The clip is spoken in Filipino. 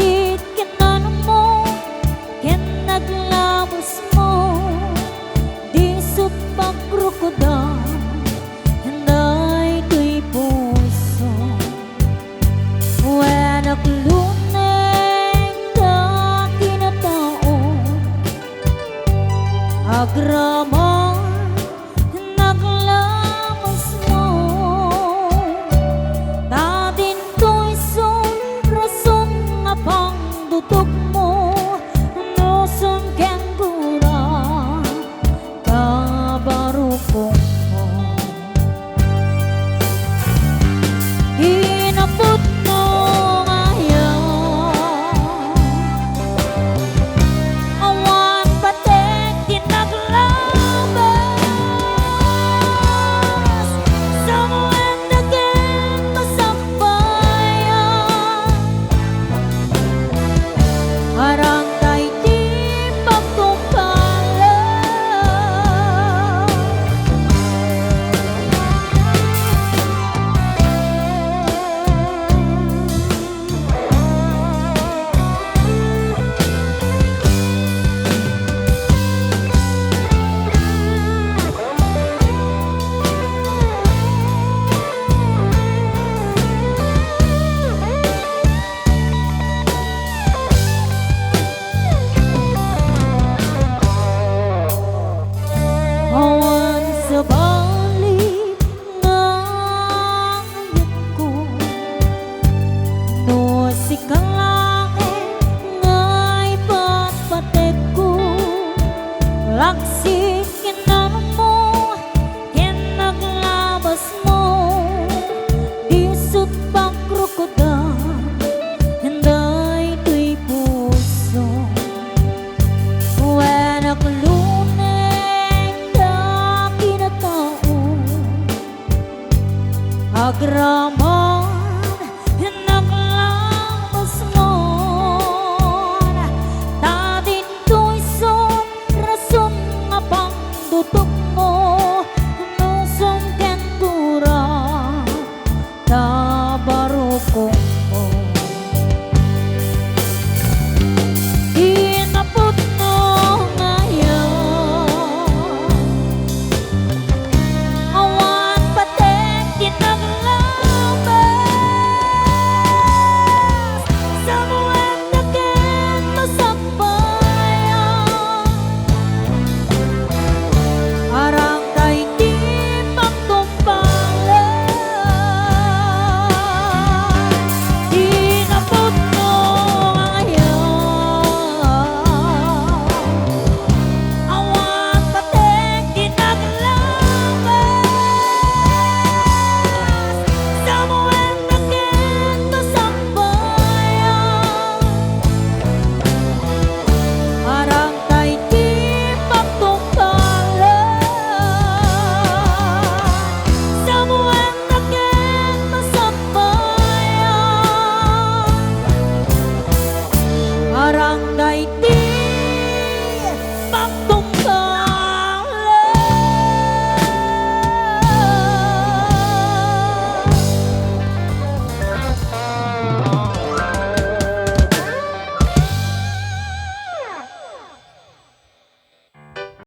Laksit kinanong mo, kinaglamos mo, di sut pagkrukoda, hinday to'y puso. Wenak luneng ka kinataon, agramang naglamos mo. Datin to'y sun, rason nga pang dutok mo, noson ken gura, kabarukong mo. Hinapot mo ngayon, awan patek kinaglabas, samuan dagen masambayan, harang kay di pagtumpala. Awan sa balik ng ayat ko, no si kalangit nga'y patpatek ko. Laksit kinanong mo, kinaglabas mo, di sut pagkrukoda, hinday to'y puso. Wenak luneng ka kinataon, agram